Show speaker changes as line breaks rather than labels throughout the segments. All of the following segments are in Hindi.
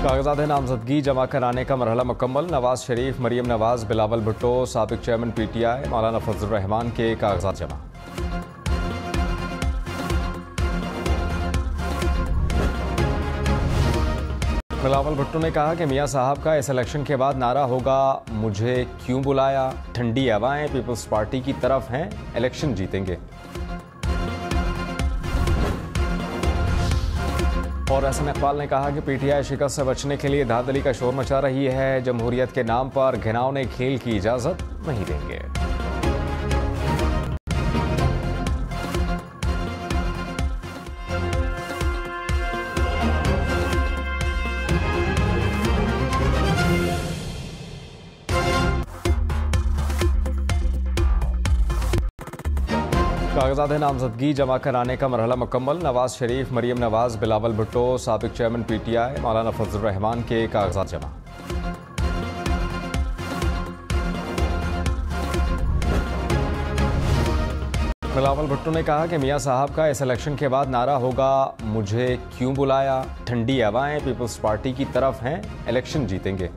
कागजात नामजदगी जमा कराने का मरहला मुकम्मल। नवाज शरीफ, मरियम नवाज, बिलावल भुट्टो, साबिक चेयरमैन PTI मौलाना फजल रहमान के कागजात जमा। बिलावल भुट्टो ने कहा कि मियां साहब का इस इलेक्शन के बाद नारा होगा, मुझे क्यों बुलाया, ठंडी हवाएं पीपल्स पार्टी की तरफ हैं, इलेक्शन जीतेंगे। और एहसन इकबाल ने कहा कि PTI शिकस्त से बचने के लिए धांधली का शोर मचा रही है, जमहूरियत के नाम पर घिनौने खेल की इजाजत नहीं देंगे। कागजात नामजदगी जमा कराने का मरहला मुकम्मल। नवाज शरीफ, मरियम नवाज, बिलावल भुट्टो, साबिक चेयरमैन PTI मौलाना फजल रहमान के कागजात जमा। बिलावल भुट्टो ने कहा कि मियां साहब का इस इलेक्शन के बाद नारा होगा, मुझे क्यों बुलाया, ठंडी हवाएं पीपल्स पार्टी की तरफ हैं, इलेक्शन जीतेंगे।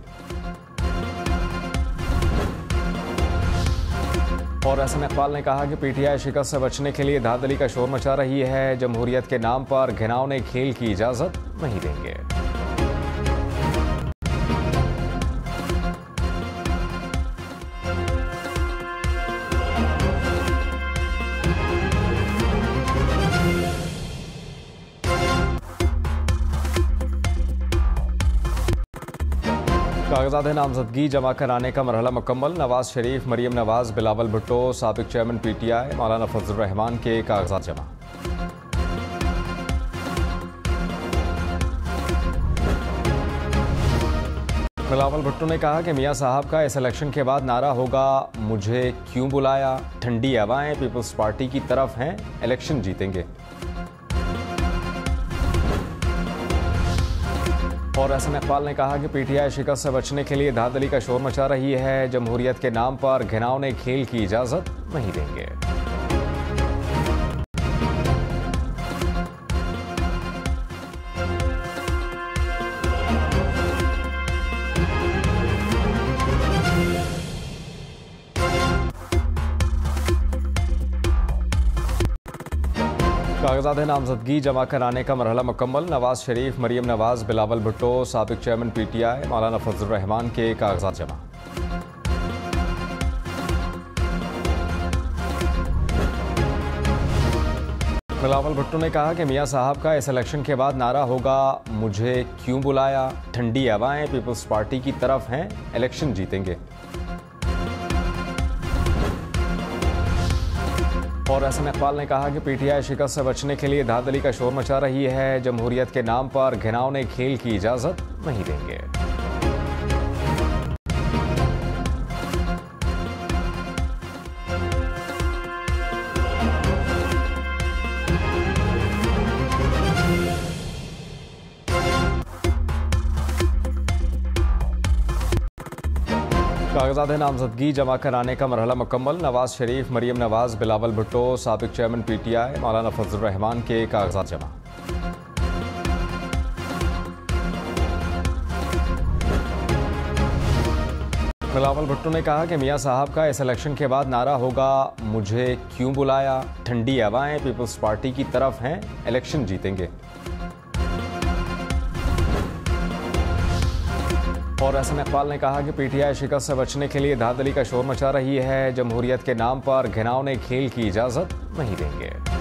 और एहसन इकबाल ने कहा कि PTI शिकस्त से बचने के लिए धांधली का शोर मचा रही है, जमहूरियत के नाम पर घिनौने खेल की इजाजत नहीं देंगे। कागजात नामजदगी जमा कराने का मरहला मुकम्मल। नवाज शरीफ, मरियम नवाज, बिलावल भुट्टो, साबिक चेयरमैन PTI मौलाना फजल रहमान के कागजात जमा। बिलावल भुट्टो ने कहा कि मियां साहब का इस इलेक्शन के बाद नारा होगा, मुझे क्यों बुलाया, ठंडी हवाएं पीपल्स पार्टी की तरफ हैं, इलेक्शन जीतेंगे। और एहसन इकबाल ने कहा कि PTI शिकस्त से बचने के लिए धांधली का शोर मचा रही है, जमहूरियत के नाम पर घिनौने खेल की इजाजत नहीं देंगे। कागजात नामजदगी जमा कराने का मरहला मुकम्मल। नवाज शरीफ, मरियम नवाज, बिलावल भुट्टो, साबिक चेयरमैन PTI मौलाना फजल रहमान के कागजात जमा। बिलावल भुट्टो ने कहा कि मियां साहब का इस इलेक्शन के बाद नारा होगा, मुझे क्यों बुलाया, ठंडी हवाएं पीपल्स पार्टी की तरफ हैं, इलेक्शन जीतेंगे। और एहसन इकबाल ने कहा कि PTI शिकस्त से बचने के लिए धांधली का शोर मचा रही है, जमहूरियत के नाम पर घिनौने खेल की इजाजत नहीं देंगे। कागजात नामजदगी जमा कराने का मरहला मुकम्मल। नवाज शरीफ, मरियम नवाज, बिलावल भुट्टो, साबिक चेयरमैन PTI मौलाना फजल रहमान के कागजात जमा। बिलावल भुट्टो ने कहा कि मियां साहब का इस इलेक्शन के बाद नारा होगा, मुझे क्यों बुलाया, ठंडी हवाएं पीपल्स पार्टी की तरफ हैं, इलेक्शन जीतेंगे। और एहसन इकबाल ने कहा कि PTI शिकस्त से बचने के लिए धांधली का शोर मचा रही है, जमहूरियत के नाम पर घिनौने खेल की इजाजत नहीं देंगे।